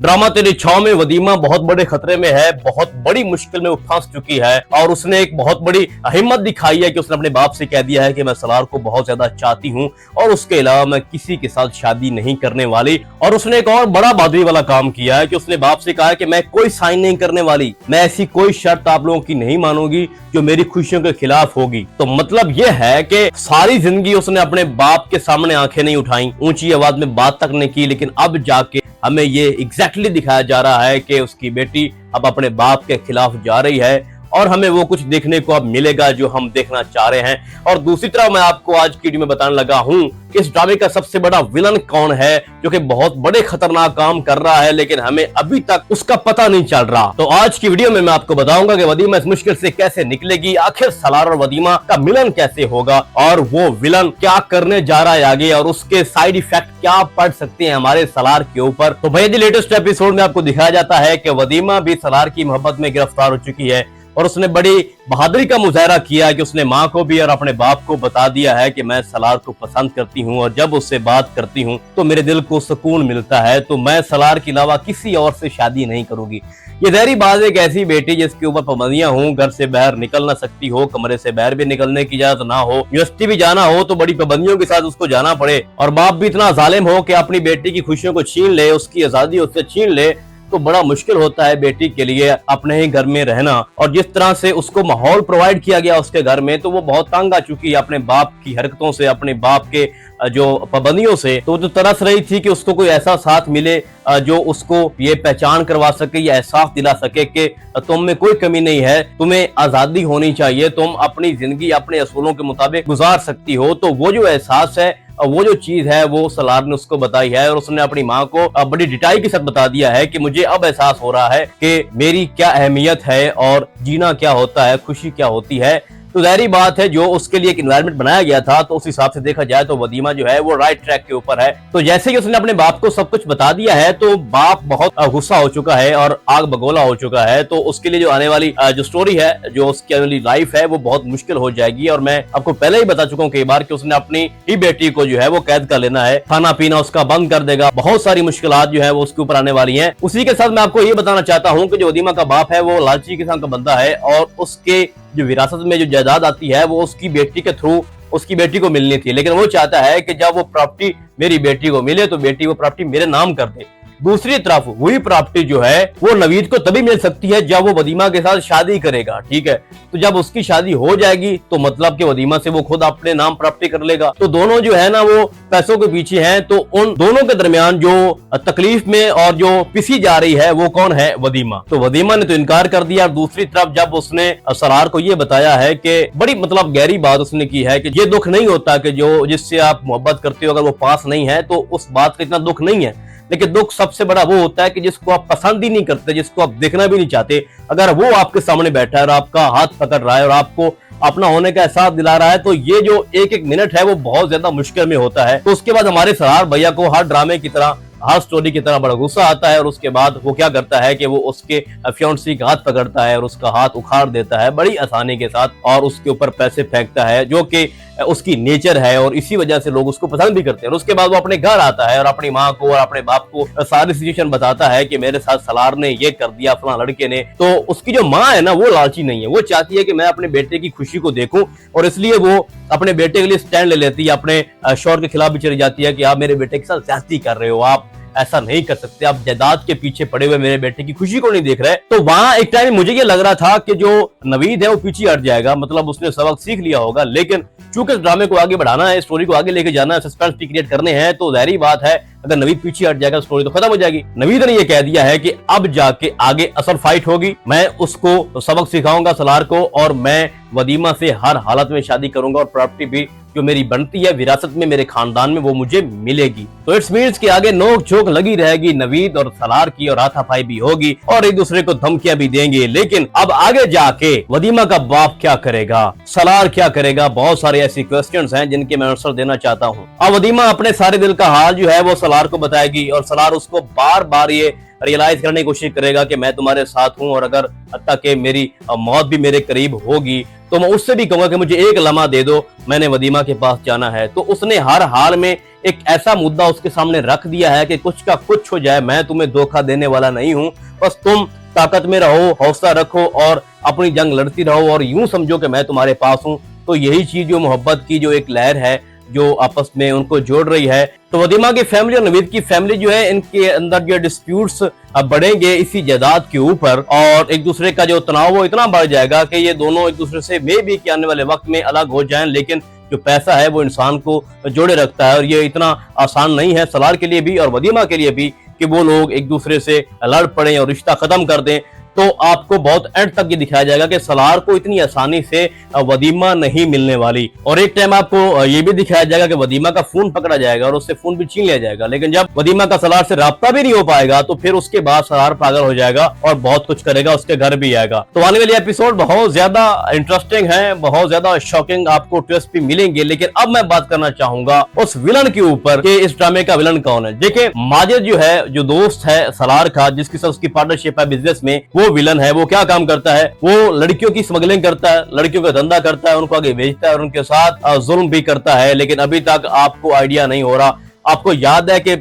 Drama तेरी छाव में वदीमा बहुत बड़े खतरे में है, बहुत बड़ी मुश्किल में वो फंस चुकी है और उसने एक बहुत बड़ी हिम्मत दिखाई है कि उसने अपने बाप से कह दिया है कि मैं सलार को बहुत ज्यादा चाहती हूँ और उसके अलावा मैं किसी के साथ शादी नहीं करने वाली। और उसने एक और बड़ा बहादुरी वाला काम किया है कि उसने बाप से कहा है कि मैं कोई साइन नहीं करने वाली, मैं ऐसी कोई शर्त आप लोगों की नहीं मानूंगी जो मेरी खुशियों के खिलाफ होगी। तो मतलब यह है कि सारी जिंदगी उसने अपने बाप के सामने आंखें नहीं उठाई, ऊंची आवाज में बात तक नहीं की, लेकिन अब जाके हमें ये एग्जैक्टली दिखाया जा रहा है कि उसकी बेटी अब अपने बाप के खिलाफ जा रही है और हमें वो कुछ देखने को अब मिलेगा जो हम देखना चाह रहे हैं। और दूसरी तरफ मैं आपको आज की वीडियो में बताने लगा हूं कि इस ड्रामे का सबसे बड़ा विलन कौन है जो कि बहुत बड़े खतरनाक काम कर रहा है, लेकिन हमें अभी तक उसका पता नहीं चल रहा। तो आज की वीडियो में मैं आपको बताऊंगा कि वदीमा इस मुश्किल से कैसे निकलेगी, आखिर सलार और वदीमा का मिलन कैसे होगा और वो विलन क्या करने जा रहा है आगे और उसके साइड इफेक्ट क्या पड़ सकते हैं हमारे सलार के ऊपर। तो भैया जी, लेटेस्ट एपिसोड में आपको दिखाया जाता है कि वदीमा भी सलार की मोहब्बत में गिरफ्तार हो चुकी है और उसने बड़ी बहादुरी का मुजाहरा किया कि उसने माँ को भी और अपने बाप को बता दिया है कि मैं सलार को पसंद करती हूँ और जब उससे बात करती हूँ तो मेरे दिल को सुकून मिलता है, तो मैं सलार के अलावा किसी और से शादी नहीं करूंगी। ये ज़ाहिर बात है, एक ऐसी बेटी जिसके ऊपर पाबंदियां हों, घर से बाहर निकल ना सकती हो, कमरे से बाहर भी निकलने की इजाजत ना हो, यूनिवर्सिटी भी जाना हो तो बड़ी पाबंदियों के साथ उसको जाना पड़े और बाप भी इतना जालिम हो कि अपनी बेटी की खुशियों को छीन ले, उसकी आजादी उससे छीन ले, तो बड़ा मुश्किल होता है बेटी के लिए अपने ही घर में रहना। और जिस तरह से उसको माहौल प्रोवाइड किया गया उसके घर में, तो वो बहुत तंग आ चुकी है अपने बाप की हरकतों से, अपने बाप के जो पाबंदियों से। तो जो तरस रही थी कि उसको कोई ऐसा साथ मिले जो उसको ये पहचान करवा सके या एहसास दिला सके कि तुम में कोई कमी नहीं है, तुम्हें आजादी होनी चाहिए, तुम अपनी जिंदगी अपने असूलों के मुताबिक गुजार सकती हो। तो वो जो एहसास है, वो जो चीज है, वो सलार ने उसको बताई है और उसने अपनी माँ को बड़ी डिटेल के साथ बता दिया है कि मुझे अब एहसास हो रहा है कि मेरी क्या अहमियत है और जीना क्या होता है, खुशी क्या होती है। तो ज़ाहिर बात है, जो उसके लिए एक एनवायरनमेंट बनाया गया था तो उस हिसाब से देखा जाए तो वदीमा जो है वो राइट ट्रैक के ऊपर है। तो जैसे ही उसने अपने बाप को सब कुछ बता दिया है तो बाप बहुत गुस्सा हो चुका है और आग बगोला हो चुका है। तो उसके लिए जो आने वाली जो स्टोरी है, जो उसकी आने वाली लाइफ है, वो बहुत मुश्किल हो जाएगी। और मैं आपको पहले ही बता चुका हूँ कई बार कि उसने अपनी ही बेटी को जो है वो कैद कर लेना है, खाना पीना उसका बंद कर देगा, बहुत सारी मुश्किलात जो है वो उसके ऊपर आने वाली है। उसी के साथ मैं आपको ये बताना चाहता हूँ कि जो वदीमा का बाप है वो लालची किस्म का बंदा है और उसके जो विरासत में जो जायदाद आती है वो उसकी बेटी के थ्रू उसकी बेटी को मिलनी थी, लेकिन वो चाहता है कि जब वो प्रॉपर्टी मेरी बेटी को मिले तो बेटी वो प्रॉपर्टी मेरे नाम कर दे। दूसरी तरफ वही प्रॉपर्टी जो है वो नवीद को तभी मिल सकती है जब वो वदीमा के साथ शादी करेगा, ठीक है। तो जब उसकी शादी हो जाएगी तो मतलब कि वदीमा से वो खुद अपने नाम प्रॉपर्टी कर लेगा। तो दोनों जो है ना वो पैसों के पीछे हैं, तो उन दोनों के दरमियान जो तकलीफ में और जो पिसी जा रही है वो कौन है? वदीमा। तो वदीमा ने तो इनकार कर दिया। दूसरी तरफ जब उसने सलार को ये बताया है कि बड़ी मतलब गहरी बात उसने की है कि ये दुख नहीं होता कि जो जिससे आप मोहब्बत करते हो अगर वो पास नहीं है तो उस बात का इतना दुख नहीं है, लेकिन दुख सबसे बड़ा वो होता है कि जिसको आप पसंद ही नहीं करते, जिसको आप देखना भी नहीं चाहते, अगर वो आपके सामने बैठा है और आपका हाथ पकड़ रहा है और आपको अपना होने का एहसास दिला रहा है, तो ये जो एक एक मिनट है वो बहुत ज्यादा मुश्किल में होता है। तो उसके बाद हमारे सलार भैया को हर ड्रामे की तरह, हर स्टोरी की तरह बड़ा गुस्सा आता है और उसके बाद वो क्या करता है कि वो उसके फियांसी का हाथ पकड़ता है और उसका हाथ उखाड़ देता है बड़ी आसानी के साथ और उसके ऊपर पैसे फेंकता है, जो कि उसकी नेचर है और इसी वजह से लोग उसको पसंद भी करते हैं। और उसके बाद वो अपने घर आता है और अपनी माँ को और अपने बाप को सारी सिचुएशन बताता है कि मेरे साथ सलार ने ये कर दिया, फलां लड़के ने। तो उसकी जो माँ है ना वो लालची नहीं है, वो चाहती है कि मैं अपने बेटे की खुशी को देखूं और इसलिए वो अपने बेटे के लिए स्टैंड ले लेती है, अपने शौहर के खिलाफ भी चली जाती है कि आप मेरे बेटे के साथ ज्यादती कर रहे हो, आप ऐसा नहीं कर सकते, आप जायदाद के पीछे पड़े हुए मेरे बेटे की खुशी को नहीं देख रहे। तो वहां एक टाइम मुझे ये लग रहा था कि जो नवीद है वो पीछे हट जाएगा, मतलब उसने सबक सीख लिया होगा, लेकिन चूंकि इस ड्रामे को आगे बढ़ाना है, स्टोरी को आगे लेके जाना है, सस्पेंस भी क्रिएट करने हैं, तो जाहिर बात है अगर नवीद पीछे हट जाएगा स्टोरी तो खत्म हो जाएगी। नवीद ने ये कह दिया है कि अब जाके आगे असल फाइट होगी, मैं उसको सबक सिखाऊंगा सलार को और मैं वदीमा से हर हालत में शादी करूंगा और प्रॉपर्टी भी जो मेरी बनती है विरासत में मेरे खानदान में वो मुझे मिलेगी। तो इट्स मीन्स कि आगे नोक झोंक लगी रहेगी नवीद और सलार की और हाथापाई भी होगी और एक दूसरे को धमकियां भी देंगे। लेकिन अब आगे जाके वदीमा का बाप क्या करेगा, सलार क्या करेगा, बहुत सारे ऐसे क्वेश्चंस हैं जिनके मैं आंसर देना चाहता हूँ। अब वदीमा अपने सारे दिल का हाल जो है वो सलार को बताएगी और सलार उसको बार बार ये रियलाइज करने की कोशिश करेगा कि मैं तुम्हारे साथ हूं और अगर हत्ता कि मेरी मौत भी मेरे करीब होगी तो मैं उससे भी कहूंगा कि मुझे एक लम्हा दे दो, मैंने वदीमा के पास जाना है। तो उसने हर हाल में एक ऐसा मुद्दा उसके सामने रख दिया है कि कुछ का कुछ हो जाए, मैं तुम्हें धोखा देने वाला नहीं हूं, बस तुम ताकत में रहो, हौसला रखो और अपनी जंग लड़ती रहो और यूं समझो कि मैं तुम्हारे पास हूं। तो यही चीज जो मोहब्बत की जो एक लहर है जो आपस में उनको जोड़ रही है। तो वदीमा की फैमिली और नवीद की फैमिली जो है, इनके अंदर जो डिस्प्यूट्स बढ़ेंगे इसी जायदाद के ऊपर और एक दूसरे का जो तनाव वो इतना बढ़ जाएगा कि ये दोनों एक दूसरे से मे भी कि आने वाले वक्त में अलग हो जाएं, लेकिन जो पैसा है वो इंसान को जोड़े रखता है और ये इतना आसान नहीं है सलार के लिए भी और वदीमा के लिए भी कि वो लोग एक दूसरे से लड़ पड़े और रिश्ता खत्म कर दें। तो आपको बहुत एंड तक ये दिखाया जाएगा कि सलार को इतनी आसानी से वदीमा नहीं मिलने वाली और एक टाइम आपको ये भी दिखाया जाएगा कि वदीमा का फोन पकड़ा जाएगा और उससे फोन भी छीन लिया जाएगा, लेकिन जब वदीमा का सलार से राब्ता भी नहीं हो पाएगा तो फिर उसके बाद सलार पागल हो जाएगा और बहुत कुछ करेगा, उसके घर भी आएगा। तो आने वाली एपिसोड बहुत ज्यादा इंटरेस्टिंग है, बहुत ज्यादा शॉकिंग आपको ट्विस्ट भी मिलेंगे। लेकिन अब मैं बात करना चाहूंगा उस विलन के ऊपर कि इस ड्रामे का विलन कौन है। देखिए माजिद जो है, जो दोस्त है सलार का, जिसके साथ उसकी पार्टनरशिप है बिजनेस में, वो विलन है। वो क्या काम करता है, वो लड़कियों की स्मगलिंग करता है, लड़कियों का धंधा करता है, उनको आगे भेजता है और उनके साथ जुल्म भी करता है। लेकिन अभी तक आपको आइडिया नहीं हो रहा। आपको याद है कि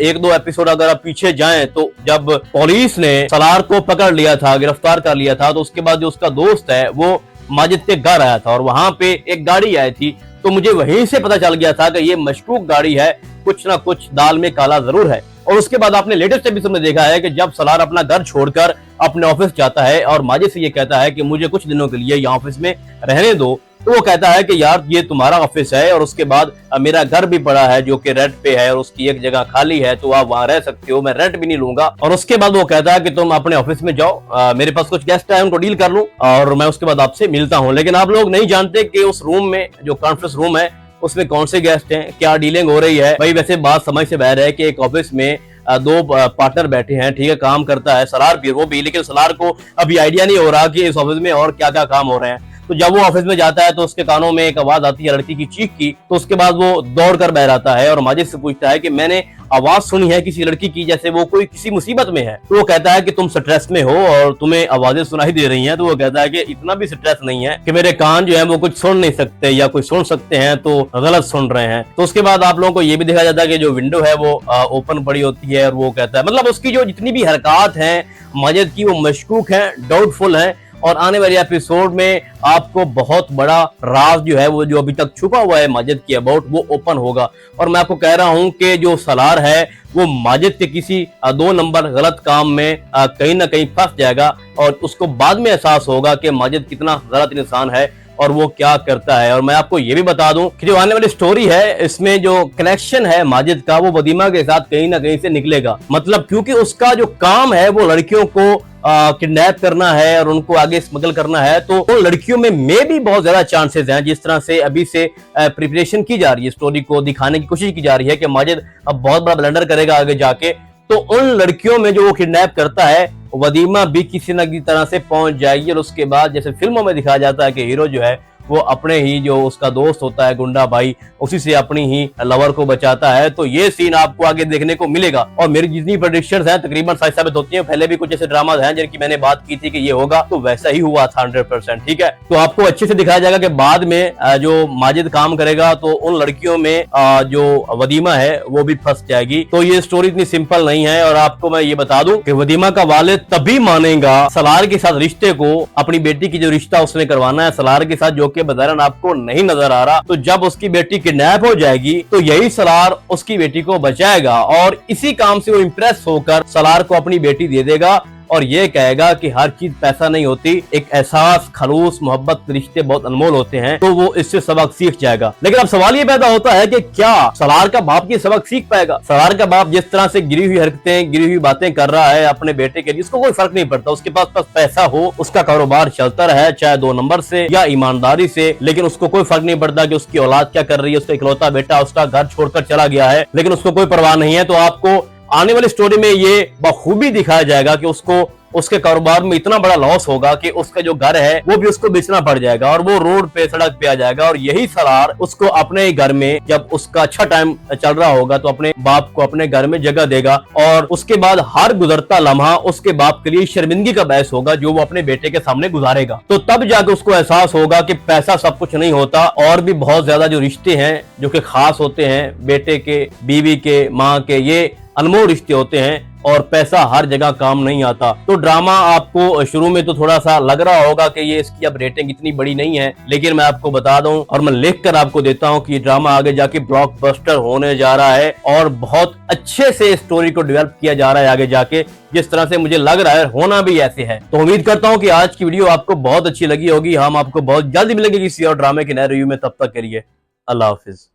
एक दो एपिसोड अगर आप पीछे जाएं तो जब पुलिस ने सलार को पकड़ लिया था, गिरफ्तार कर लिया था, तो उसके बाद जो उसका दोस्त है वो माजिद के घर आया था और वहां पे एक गाड़ी आई थी। तो मुझे वहीं से पता चल गया था कि ये मशकूक गाड़ी है, कुछ ना कुछ दाल में काला जरूर है। और उसके बाद आपने लेटेस्ट एपिसोड में देखा है कि जब सलार अपना घर छोड़कर अपने ऑफिस जाता है और माजिद से ये कहता है कि मुझे कुछ दिनों के लिए यहाँ ऑफिस में रहने दो, तो वो कहता है कि यार ये तुम्हारा ऑफिस है और उसके बाद मेरा घर भी पड़ा है जो कि रेंट पे है और उसकी एक जगह खाली है, तो आप वहां रह सकते हो, मैं रेंट भी नहीं लूंगा। और उसके बाद वो कहता है कि तुम अपने ऑफिस में जाओ, मेरे पास कुछ गेस्ट आए उनको डील कर लूं और मैं उसके बाद आपसे मिलता हूँ। लेकिन आप लोग नहीं जानते कि उस रूम में, जो कॉन्फ्रेंस रूम है, उसमें कौन से गेस्ट हैं, क्या डीलिंग हो रही है। भाई वैसे बात समझ से बाहर है कि एक ऑफिस में दो पार्टनर बैठे हैं, ठीक है, काम करता है सलार भी वो भी, लेकिन सलार को अभी आइडिया नहीं हो रहा कि इस ऑफिस में और क्या क्या काम हो रहे हैं। तो जब वो ऑफिस में जाता है तो उसके कानों में एक आवाज आती है लड़की की चीख की। तो उसके बाद वो दौड़ कर बह आता है और माजिद से पूछता है कि मैंने आवाज सुनी है किसी लड़की की, जैसे वो कोई किसी मुसीबत में है। तो वो कहता है कि तुम स्ट्रेस में हो और तुम्हें आवाजें सुनाई दे रही हैं। तो वो कहता है कि इतना भी स्ट्रेस नहीं है कि मेरे कान जो है वो कुछ सुन नहीं सकते या कुछ सुन सकते हैं तो गलत सुन रहे हैं। तो उसके बाद आप लोगों को ये भी दिखाया जाता है कि जो विंडो है वो ओपन पड़ी होती है और वो कहता है, मतलब उसकी जो जितनी भी हरकत है माजिद की वो मशकूक है, डाउटफुल है। और आने वाले एपिसोड में आपको बहुत बड़ा राज जो है वो जो अभी तक छुपा हुआ है माजिद की अबाउट, वो ओपन होगा। और मैं आपको कह रहा हूं कि जो सलार है वो माजिद के किसी 2 नंबर गलत काम में कहीं ना कहीं फंस जाएगा और उसको बाद में एहसास होगा कि माजिद कितना गलत इंसान है और वो क्या करता है। और मैं आपको ये भी बता दूं कि जो आने वाली स्टोरी है इसमें जो कनेक्शन है माजिद का वो वदीमा के साथ कहीं ना कहीं से निकलेगा। मतलब क्योंकि उसका जो काम है वो लड़कियों को किडनैप करना है और उनको आगे स्मगल करना है, तो उन लड़कियों में भी बहुत ज्यादा चांसेस हैं। जिस तरह से अभी से प्रिपरेशन की जा रही है, स्टोरी को दिखाने की कोशिश की जा रही है कि माजिद अब बहुत बड़ा ब्लंडर करेगा आगे जाके, तो उन लड़कियों में जो वो किडनैप करता है वदीमा भी किसी न किसी तरह से पहुंच जाएगी। और उसके बाद जैसे फिल्मों में दिखाया जाता है कि हीरो जो है वो अपने ही जो उसका दोस्त होता है गुंडा भाई, उसी से अपनी ही लवर को बचाता है। तो ये सीन आपको आगे देखने को मिलेगा और मेरी जितनी प्रेडिक्शंस हैं तकरीबन सच साबित होती हैं। पहले भी कुछ ऐसे ड्रामा हैं जिनकी मैंने बात की थी कि ये होगा, तो वैसा ही हुआ था 100%। ठीक है, तो आपको अच्छे से दिखाया जाएगा कि बाद में जो माजिद काम करेगा तो उन लड़कियों में जो वदीमा है वो भी फंस जाएगी। तो ये स्टोरी इतनी सिंपल नहीं है। और आपको मैं ये बता दूं कि वदीमा का वालिद तभी मानेगा सलार के साथ रिश्ते को, अपनी बेटी की जो रिश्ता उसने करवाना है सलार के साथ, जो कि बज़ाहिर आपको नहीं नजर आ रहा। तो जब उसकी बेटी किडनैप हो जाएगी तो यही सलार उसकी बेटी को बचाएगा और इसी काम से वो इंप्रेस होकर सलार को अपनी बेटी दे देगा और ये कहेगा कि हर चीज पैसा नहीं होती, एक एहसास, खलूस, मोहब्बत, रिश्ते बहुत अनमोल होते हैं। तो वो इससे सबक सीख जाएगा। लेकिन अब सवाल ये पैदा होता है कि क्या सलार का बाप ये सबक सीख पाएगा? सलार का बाप जिस तरह से गिरी हुई हरकतें, गिरी हुई बातें कर रहा है अपने बेटे के लिए, जिसको कोई फर्क नहीं पड़ता, उसके पास पैसा हो, उसका कारोबार चलता रहे, चाहे 2 नंबर से या ईमानदारी से, लेकिन उसको कोई फर्क नहीं पड़ता कि उसकी औलाद क्या कर रही है। उसका इकलौता बेटा उसका घर छोड़कर चला गया है, लेकिन उसको कोई परवाह नहीं है। तो आपको आने वाली स्टोरी में ये बखूबी दिखाया जाएगा कि उसको उसके कारोबार में इतना बड़ा लॉस होगा कि उसका जो घर है वो भी उसको बेचना पड़ जाएगा और वो रोड पे सड़क पे आ जाएगा। और यही सलार उसको अपने घर में, जब उसका अच्छा टाइम चल रहा होगा तो अपने बाप को अपने घर में जगह देगा और उसके बाद हर गुजरता लम्हा उसके बाप के लिए शर्मिंदगी का बहस होगा जो वो अपने बेटे के सामने गुजारेगा। तो तब जाके उसको एहसास होगा कि पैसा सब कुछ नहीं होता, और भी बहुत ज्यादा जो रिश्ते हैं जो कि खास होते हैं, बेटे के, बीवी के, माँ के, ये अनमोल रिश्ते होते हैं और पैसा हर जगह काम नहीं आता। तो ड्रामा आपको शुरू में तो थोड़ा सा लग रहा होगा कि ये इसकी अब रेटिंग इतनी बड़ी नहीं है, लेकिन मैं आपको बता दूं और मैं लिख कर आपको देता हूं कि ये ड्रामा आगे जाके ब्लॉकबस्टर होने जा रहा है और बहुत अच्छे से स्टोरी को डेवलप किया जा रहा है आगे जाके, जिस तरह से मुझे लग रहा है होना भी ऐसे है। तो उम्मीद करता हूं कि आज की वीडियो आपको बहुत अच्छी लगी होगी। हम आपको बहुत जल्दी मिलेंगे किसी और ड्रामे के नए रिव्यू में, तब तक के लिए अल्लाह हाफिज।